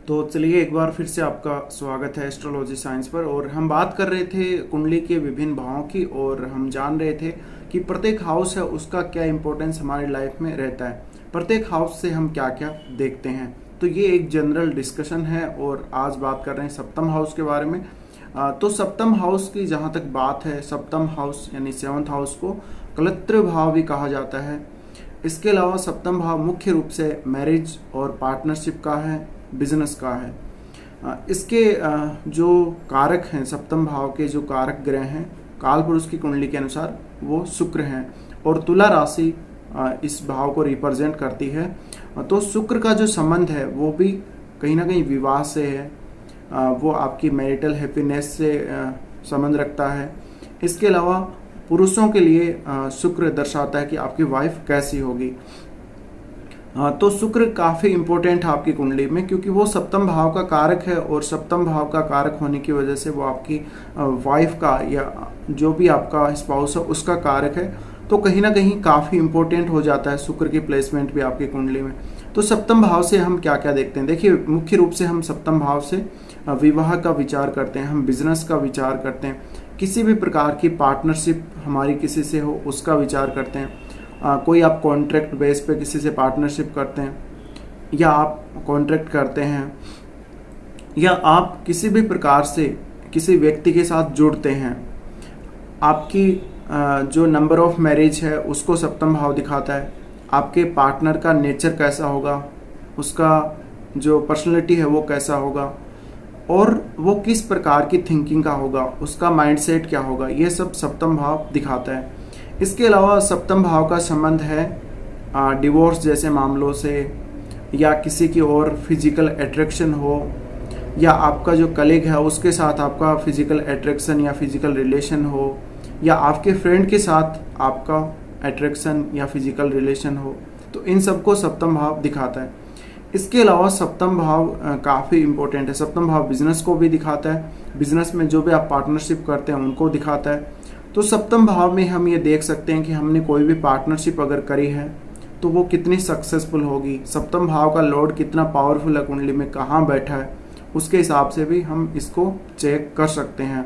तो चलिए एक बार फिर से आपका स्वागत है एस्ट्रोलॉजी साइंस पर। और हम बात कर रहे थे कुंडली के विभिन्न भावों की, और हम जान रहे थे कि प्रत्येक हाउस है उसका क्या इंपॉर्टेंस हमारी लाइफ में रहता है, प्रत्येक हाउस से हम क्या क्या देखते हैं। तो ये एक जनरल डिस्कशन है और आज बात कर रहे हैं सप्तम हाउस के बारे में। तो सप्तम हाउस की जहाँ तक बात है, सप्तम हाउस यानी सेवंथ हाउस को कलत्र भाव भी कहा जाता है। इसके अलावा सप्तम भाव मुख्य रूप से मैरिज और पार्टनरशिप का है, बिजनेस का है। इसके जो कारक हैं, सप्तम भाव के जो कारक ग्रह हैं काल पुरुष की कुंडली के अनुसार वो शुक्र हैं, और तुला राशि इस भाव को रिप्रेजेंट करती है। तो शुक्र का जो संबंध है वो भी कहीं ना कहीं विवाह से है, वो आपकी मैरिटल हैप्पीनेस से संबंध रखता है। इसके अलावा पुरुषों के लिए शुक्र दर्शाता है कि आपकी वाइफ कैसी होगी। तो शुक्र काफ़ी इम्पोर्टेंट है आपकी कुंडली में, क्योंकि वो सप्तम भाव का कारक है, और सप्तम भाव का कारक होने की वजह से वो आपकी वाइफ का या जो भी आपका स्पाउस है उसका कारक है। तो कहीं ना कहीं काफ़ी इम्पोर्टेंट हो जाता है शुक्र की प्लेसमेंट भी आपकी कुंडली में। तो सप्तम भाव से हम क्या क्या देखते हैं, देखिए मुख्य रूप से हम सप्तम भाव से विवाह का विचार करते हैं, हम बिजनेस का विचार करते हैं, किसी भी प्रकार की पार्टनरशिप हमारी किसी से हो उसका विचार करते हैं। कोई आप कॉन्ट्रैक्ट बेस पे किसी से पार्टनरशिप करते हैं, या आप कॉन्ट्रैक्ट करते हैं, या आप किसी भी प्रकार से किसी व्यक्ति के साथ जुड़ते हैं। आपकी जो नंबर ऑफ मैरिज है उसको सप्तम भाव दिखाता है। आपके पार्टनर का नेचर कैसा होगा, उसका जो पर्सनैलिटी है वो कैसा होगा, और वो किस प्रकार की थिंकिंग का होगा, उसका माइंडसेट क्या होगा, ये सब सप्तम भाव दिखाता है। इसके अलावा सप्तम भाव का संबंध है डिवोर्स जैसे मामलों से, या किसी की और फिजिकल अट्रैक्शन हो, या आपका जो कलीग है उसके साथ आपका फिजिकल अट्रैक्शन या फिजिकल रिलेशन हो, या आपके फ्रेंड के साथ आपका अट्रैक्शन या फिजिकल रिलेशन हो। तो इन सबको सप्तम भाव दिखाता है। इसके अलावा सप्तम भाव काफ़ी इम्पोर्टेंट है। सप्तम भाव बिजनेस को भी दिखाता है, बिजनेस में जो भी आप पार्टनरशिप करते हैं उनको दिखाता है। तो सप्तम भाव में हम ये देख सकते हैं कि हमने कोई भी पार्टनरशिप अगर करी है तो वो कितनी सक्सेसफुल होगी, सप्तम भाव का लॉर्ड कितना पावरफुल है कुंडली में, कहाँ बैठा है, उसके हिसाब से भी हम इसको चेक कर सकते हैं।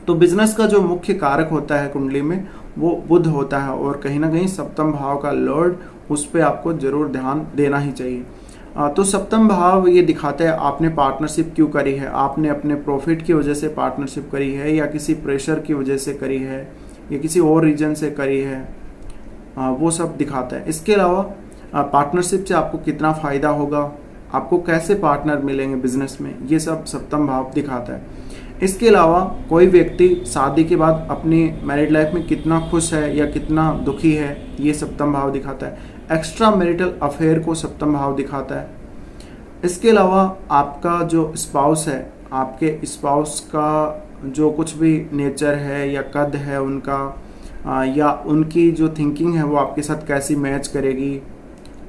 तो बिजनेस का जो मुख्य कारक होता है कुंडली में वो बुध होता है, और कहीं ना कहीं सप्तम भाव का लॉर्ड, उस पर आपको जरूर ध्यान देना ही चाहिए। तो सप्तम भाव ये दिखाता है आपने पार्टनरशिप क्यों करी है, आपने अपने प्रॉफिट की वजह से पार्टनरशिप करी है, या किसी प्रेशर की वजह से करी है, या किसी और रीजन से करी है, वो सब दिखाता है। इसके अलावा पार्टनरशिप से आपको कितना फ़ायदा होगा, आपको कैसे पार्टनर मिलेंगे बिजनेस में, ये सब सप्तम भाव दिखाता है। इसके अलावा कोई व्यक्ति शादी के बाद अपनी मैरिड लाइफ में कितना खुश है या कितना दुखी है, ये सप्तम भाव दिखाता है। एक्स्ट्रा मैरिटल अफेयर को सप्तम भाव दिखाता है। इसके अलावा आपका जो स्पाउस है, आपके स्पाउस का जो कुछ भी नेचर है या कद है उनका, या उनकी जो थिंकिंग है वो आपके साथ कैसी मैच करेगी,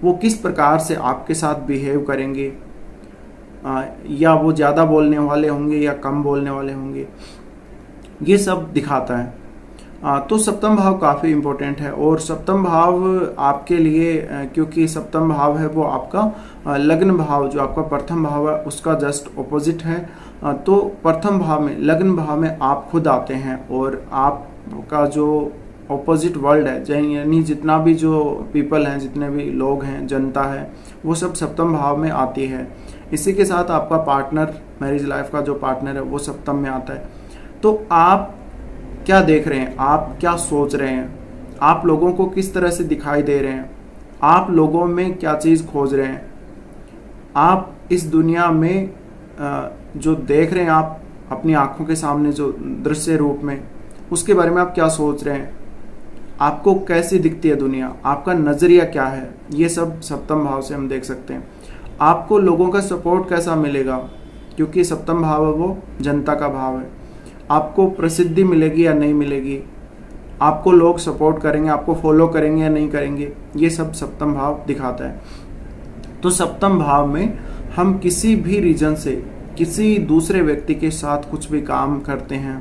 वो किस प्रकार से आपके साथ बिहेव करेंगे, या वो ज़्यादा बोलने वाले होंगे या कम बोलने वाले होंगे, ये सब दिखाता है। तो सप्तम भाव काफ़ी इम्पोर्टेंट है। और सप्तम भाव आपके लिए, क्योंकि सप्तम भाव है वो आपका लग्न भाव, जो आपका प्रथम भाव है उसका जस्ट ऑपोजिट है। तो प्रथम भाव में, लग्न भाव में आप खुद आते हैं, और आपका जो ऑपोजिट वर्ल्ड है, यानी जितना भी जो पीपल हैं, जितने भी लोग हैं, जनता है, वो सब सप्तम भाव में आती है। इसी के साथ आपका पार्टनर, मैरिज लाइफ का जो पार्टनर है वो सप्तम में आता है। तो आप क्या देख रहे हैं, आप क्या सोच रहे हैं, आप लोगों को किस तरह से दिखाई दे रहे हैं, आप लोगों में क्या चीज़ खोज रहे हैं, आप इस दुनिया में जो देख रहे हैं, आप अपनी आंखों के सामने जो दृश्य रूप में, उसके बारे में आप क्या सोच रहे हैं, आपको कैसी दिखती है दुनिया, आपका नज़रिया क्या है, ये सब सप्तम भाव से हम देख सकते हैं। आपको लोगों का सपोर्ट कैसा मिलेगा, क्योंकि सप्तम भाव है वो जनता का भाव है। आपको प्रसिद्धि मिलेगी या नहीं मिलेगी, आपको लोग सपोर्ट करेंगे, आपको फॉलो करेंगे या नहीं करेंगे, ये सब सप्तम भाव दिखाता है। तो सप्तम भाव में हम किसी भी रीजन से किसी दूसरे व्यक्ति के साथ कुछ भी काम करते हैं,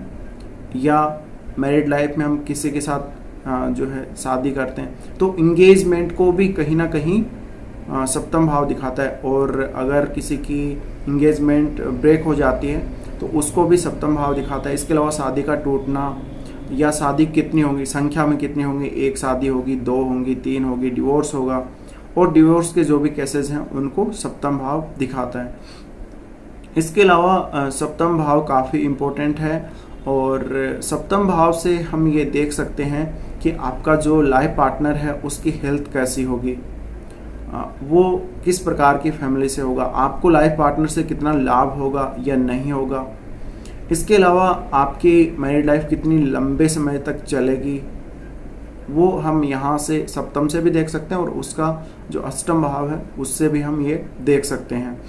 या मैरिड लाइफ में हम किसी के साथ जो है शादी करते हैं, तो इंगेजमेंट को भी कहीं ना कहीं सप्तम भाव दिखाता है। और अगर किसी की इंगेजमेंट ब्रेक हो जाती है तो उसको भी सप्तम भाव दिखाता है। इसके अलावा शादी का टूटना या शादी कितनी होगी, संख्या में कितनी होंगी, एक शादी होगी, 2 होंगी, 3 होगी, डिवोर्स होगा, और डिवोर्स के जो भी केसेस हैं उनको सप्तम भाव दिखाता है। इसके अलावा सप्तम भाव काफ़ी इम्पोर्टेंट है, और सप्तम भाव से हम ये देख सकते हैं कि आपका जो लाइफ पार्टनर है उसकी हेल्थ कैसी होगी, वो किस प्रकार की फैमिली से होगा, आपको लाइफ पार्टनर से कितना लाभ होगा या नहीं होगा। इसके अलावा आपकी मैरिड लाइफ कितनी लंबे समय तक चलेगी, वो हम यहाँ से सप्तम से भी देख सकते हैं, और उसका जो अष्टम भाव है उससे भी हम ये देख सकते हैं।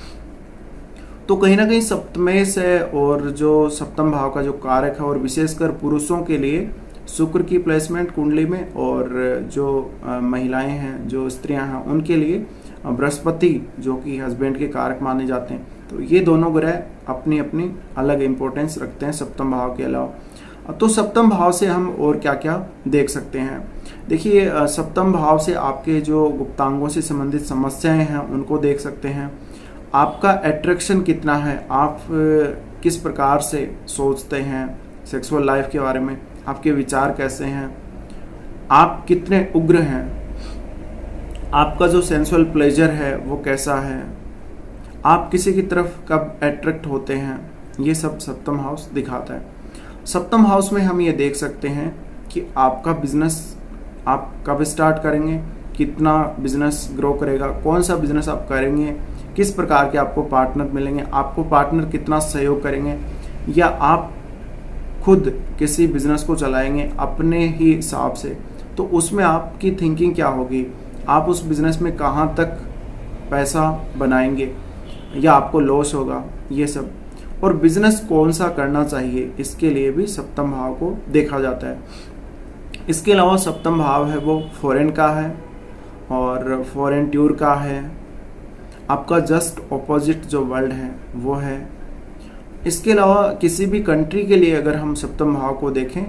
तो कहीं ना कहीं सप्तमेश है, और जो सप्तम भाव का जो कारक है, और विशेषकर पुरुषों के लिए शुक्र की प्लेसमेंट कुंडली में, और जो महिलाएं हैं, जो स्त्रियां हैं, उनके लिए बृहस्पति जो कि हस्बैंड के कारक माने जाते हैं। तो ये दोनों ग्रह अपनी अपनी अलग इंपॉर्टेंस रखते हैं सप्तम भाव के अलावा। तो सप्तम भाव से हम और क्या क्या देख सकते हैं। देखिए, सप्तम भाव से आपके जो गुप्तांगों से संबंधित समस्याएं हैं उनको देख सकते हैं। आपका अट्रैक्शन कितना है, आप किस प्रकार से सोचते हैं सेक्सुअल लाइफ के बारे में, आपके विचार कैसे हैं, आप कितने उग्र हैं, आपका जो सेंसुअल प्लेजर है वो कैसा है, आप किसी की तरफ कब अट्रैक्ट होते हैं, ये सब सप्तम हाउस दिखाता है। सप्तम हाउस में हम ये देख सकते हैं कि आपका बिजनेस आप कब स्टार्ट करेंगे, कितना बिजनेस ग्रो करेगा, कौन सा बिजनेस आप करेंगे, किस प्रकार के आपको पार्टनर मिलेंगे, आपको पार्टनर कितना सहयोग करेंगे, या आप खुद किसी बिजनेस को चलाएंगे अपने ही हिसाब से, तो उसमें आपकी थिंकिंग क्या होगी, आप उस बिजनेस में कहाँ तक पैसा बनाएंगे या आपको लॉस होगा, ये सब। और बिजनेस कौन सा करना चाहिए, इसके लिए भी सप्तम भाव को देखा जाता है। इसके अलावा सप्तम भाव है वो फॉरेन का है, और फॉरेन टूर का है, आपका जस्ट ऑपोजिट जो वर्ल्ड है वो है। इसके अलावा किसी भी कंट्री के लिए अगर हम सप्तम भाव को देखें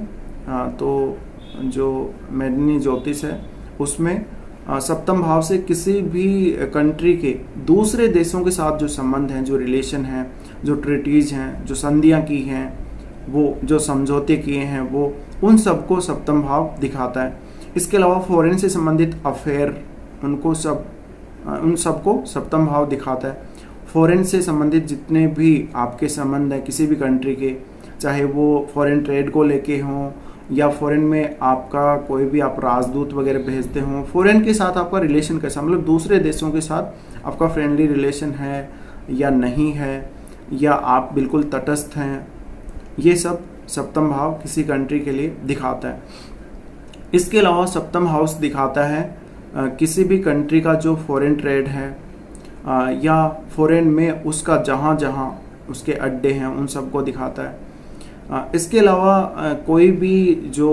तो जो मेदिनी ज्योतिष है उसमें सप्तम भाव से किसी भी कंट्री के दूसरे देशों के साथ जो संबंध हैं, जो रिलेशन हैं, जो ट्रीटीज हैं, जो संधियां की हैं, वो जो समझौते किए हैं, वो उन सबको सप्तम भाव दिखाता है। इसके अलावा फॉरेन से संबंधित अफेयर उन सबको सप्तम भाव दिखाता है। फॉरेन से संबंधित जितने भी आपके संबंध हैं किसी भी कंट्री के, चाहे वो फॉरेन ट्रेड को लेके हों, या फॉरेन में आपका कोई भी आप राजदूत वगैरह भेजते हों, फॉरेन के साथ आपका रिलेशन कैसा, मतलब दूसरे देशों के साथ आपका फ्रेंडली रिलेशन है या नहीं है, या आप बिल्कुल तटस्थ हैं, ये सब सप्तम भाव किसी कंट्री के लिए दिखाता है। इसके अलावा सप्तम हाउस दिखाता है किसी भी कंट्री का जो फॉरेन ट्रेड है, या फॉरेन में उसका जहाँ जहाँ उसके अड्डे हैं उन सबको दिखाता है। इसके अलावा कोई भी जो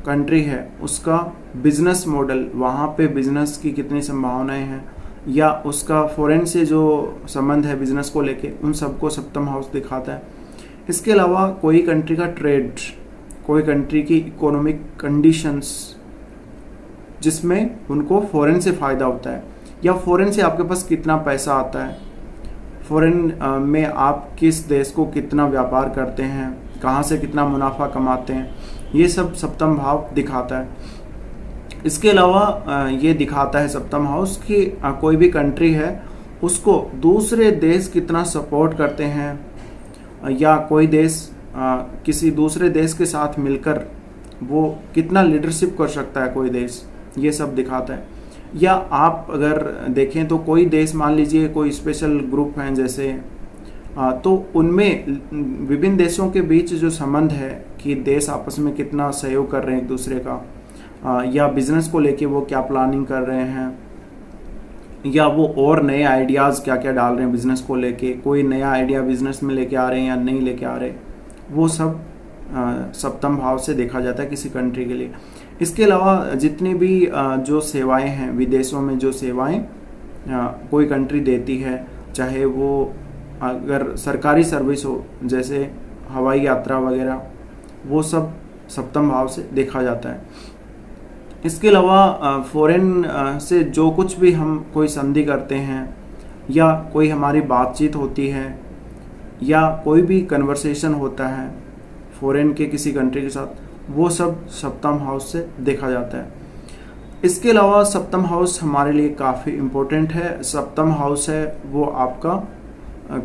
कंट्री है उसका बिजनेस मॉडल, वहाँ पे बिजनेस की कितनी संभावनाएं हैं, या उसका फॉरेन से जो संबंध है बिजनेस को लेके, उन सबको सप्तम हाउस दिखाता है। इसके अलावा कोई कंट्री का ट्रेड, कोई कंट्री की इकोनॉमिक कंडीशंस जिसमें उनको फॉरेन से फ़ायदा होता है, या फॉरेन से आपके पास कितना पैसा आता है, फॉरेन में आप किस देश को कितना व्यापार करते हैं, कहाँ से कितना मुनाफा कमाते हैं, ये सब सप्तम भाव दिखाता है। इसके अलावा ये दिखाता है सप्तम हाउस कि कोई भी कंट्री है उसको दूसरे देश कितना सपोर्ट करते हैं, या कोई देश किसी दूसरे देश के साथ मिलकर वो कितना लीडरशिप कर सकता है कोई देश, ये सब दिखाता है। या आप अगर देखें तो कोई देश, मान लीजिए कोई स्पेशल ग्रुप हैं जैसे, तो उनमें विभिन्न देशों के बीच जो संबंध है कि देश आपस में कितना सहयोग कर रहे हैं एक दूसरे का, या बिजनेस को लेके वो क्या प्लानिंग कर रहे हैं, या वो और नए आइडियाज़ क्या क्या डाल रहे हैं बिजनेस को लेके, कोई नया आइडिया बिजनेस में लेके आ रहे हैं या नहीं लेके आ रहे, वो सब सप्तम भाव से देखा जाता है किसी कंट्री के लिए। इसके अलावा जितनी भी जो सेवाएं हैं, विदेशों में जो सेवाएं कोई कंट्री देती है, चाहे वो अगर सरकारी सर्विस हो जैसे हवाई यात्रा वगैरह, वो सब सप्तम भाव से देखा जाता है। इसके अलावा फॉरेन से जो कुछ भी हम कोई संधि करते हैं या कोई हमारी बातचीत होती है या कोई भी कन्वर्सेशन होता है फॉरेन के किसी कंट्री के साथ, वो सब सप्तम हाउस से देखा जाता है। इसके अलावा सप्तम हाउस हमारे लिए काफ़ी इम्पोर्टेंट है। सप्तम हाउस है वो आपका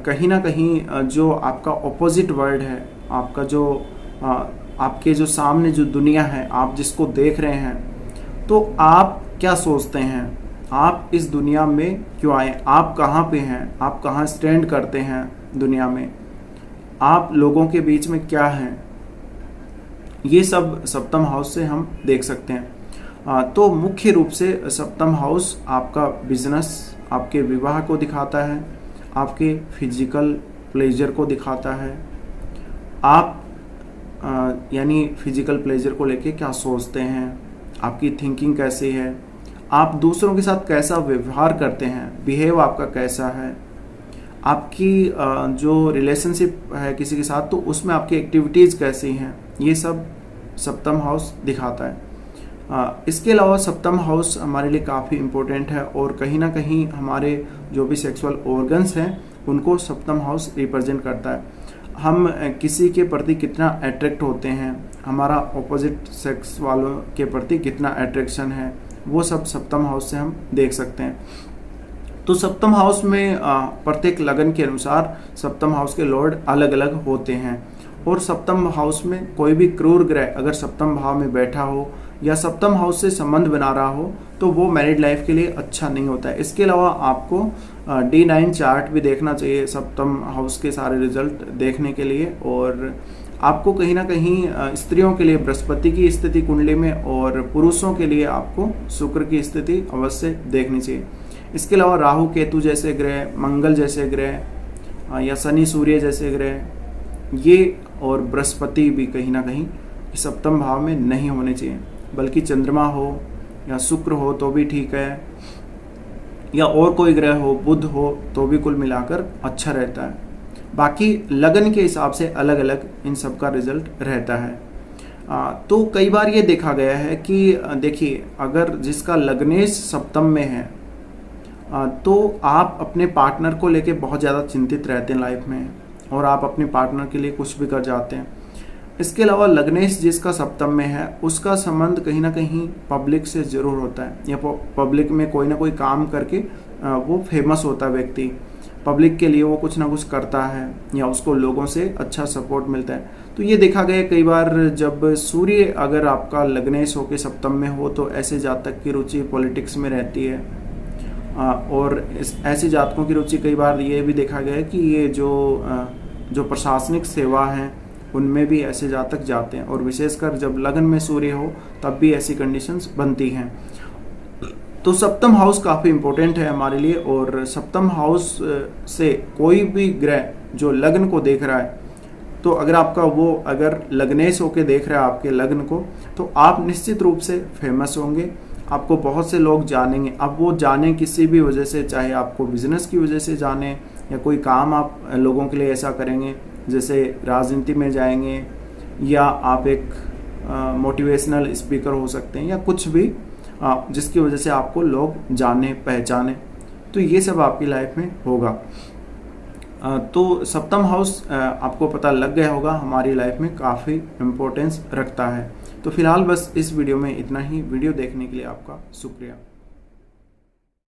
कहीं ना कहीं जो आपका ऑपोजिट वर्ल्ड है, आपका जो आपके जो सामने जो दुनिया है, आप जिसको देख रहे हैं, तो आप क्या सोचते हैं, आप इस दुनिया में क्यों आए, आप कहाँ पे हैं, आप कहाँ स्टैंड करते हैं दुनिया में, आप लोगों के बीच में क्या हैं, ये सब सप्तम हाउस से हम देख सकते हैं। तो मुख्य रूप से सप्तम हाउस आपका बिजनेस, आपके विवाह को दिखाता है, आपके फिजिकल प्लेजर को दिखाता है, आप यानी फिजिकल प्लेजर को लेके क्या सोचते हैं, आपकी थिंकिंग कैसी है, आप दूसरों के साथ कैसा व्यवहार करते हैं, बिहेव आपका कैसा है, आपकी जो रिलेशनशिप है किसी के साथ तो उसमें आपकी एक्टिविटीज़ कैसी हैं, ये सब सप्तम हाउस दिखाता है। इसके अलावा सप्तम हाउस हमारे लिए काफ़ी इम्पोर्टेंट है और कहीं ना कहीं हमारे जो भी सेक्सुअल ऑर्गन्स हैं उनको सप्तम हाउस रिप्रेजेंट करता है। हम किसी के प्रति कितना अट्रैक्ट होते हैं, हमारा ऑपोजिट सेक्स वालों के प्रति कितना अट्रैक्शन है, वो सब सप्तम हाउस से हम देख सकते हैं। तो सप्तम हाउस में प्रत्येक लगन के अनुसार सप्तम हाउस के लॉर्ड अलग अलग होते हैं और सप्तम हाउस में कोई भी क्रूर ग्रह अगर सप्तम भाव में बैठा हो या सप्तम हाउस से संबंध बना रहा हो तो वो मैरिड लाइफ के लिए अच्छा नहीं होता है। इसके अलावा आपको D9 चार्ट भी देखना चाहिए सप्तम हाउस के सारे रिजल्ट देखने के लिए, और आपको कहीं ना कहीं स्त्रियों के लिए बृहस्पति की स्थिति कुंडली में और पुरुषों के लिए आपको शुक्र की स्थिति अवश्य देखनी चाहिए। इसके अलावा राहु केतु जैसे ग्रह, मंगल जैसे ग्रह या शनि सूर्य जैसे ग्रह, ये और बृहस्पति भी कहीं ना कहीं सप्तम भाव में नहीं होने चाहिए, बल्कि चंद्रमा हो या शुक्र हो तो भी ठीक है, या और कोई ग्रह हो, बुध हो तो भी कुल मिलाकर अच्छा रहता है। बाकी लगन के हिसाब से अलग अलग इन सब का रिजल्ट रहता है। तो कई बार ये देखा गया है कि देखिए अगर जिसका लग्नेश सप्तम में है तो आप अपने पार्टनर को लेके बहुत ज़्यादा चिंतित रहते हैं लाइफ में और आप अपने पार्टनर के लिए कुछ भी कर जाते हैं। इसके अलावा लग्नेश जिसका सप्तम में है उसका संबंध कहीं ना कहीं पब्लिक से ज़रूर होता है, या पब्लिक में कोई ना कोई काम करके वो फेमस होता है व्यक्ति, पब्लिक के लिए वो कुछ ना कुछ करता है या उसको लोगों से अच्छा सपोर्ट मिलता है। तो ये देखा गया कई बार जब सूर्य अगर आपका लग्नेश होकर सप्तम में हो तो ऐसे जातक की रुचि पॉलिटिक्स में रहती है, और ऐसे जातकों की रुचि कई बार ये भी देखा गया है कि ये जो प्रशासनिक सेवा है उनमें भी ऐसे जातक जाते हैं, और विशेषकर जब लगन में सूर्य हो तब भी ऐसी कंडीशंस बनती हैं। तो सप्तम हाउस काफ़ी इम्पोर्टेंट है हमारे लिए, और सप्तम हाउस से कोई भी ग्रह जो लग्न को देख रहा है तो अगर आपका वो अगर लग्नेश होके देख रहा है आपके लग्न को तो आप निश्चित रूप से फेमस होंगे, आपको बहुत से लोग जानेंगे। अब वो जाने किसी भी वजह से, चाहे आपको बिजनेस की वजह से जाने या कोई काम आप लोगों के लिए ऐसा करेंगे जैसे राजनीति में जाएंगे, या आप एक मोटिवेशनल स्पीकर हो सकते हैं, या कुछ भी जिसकी वजह से आपको लोग जाने पहचाने, तो ये सब आपकी लाइफ में होगा। तो सप्तम हाउस आपको पता लग गया होगा हमारी लाइफ में काफ़ी इम्पोर्टेंस रखता है। तो फिलहाल बस इस वीडियो में इतना ही। वीडियो देखने के लिए आपका शुक्रिया।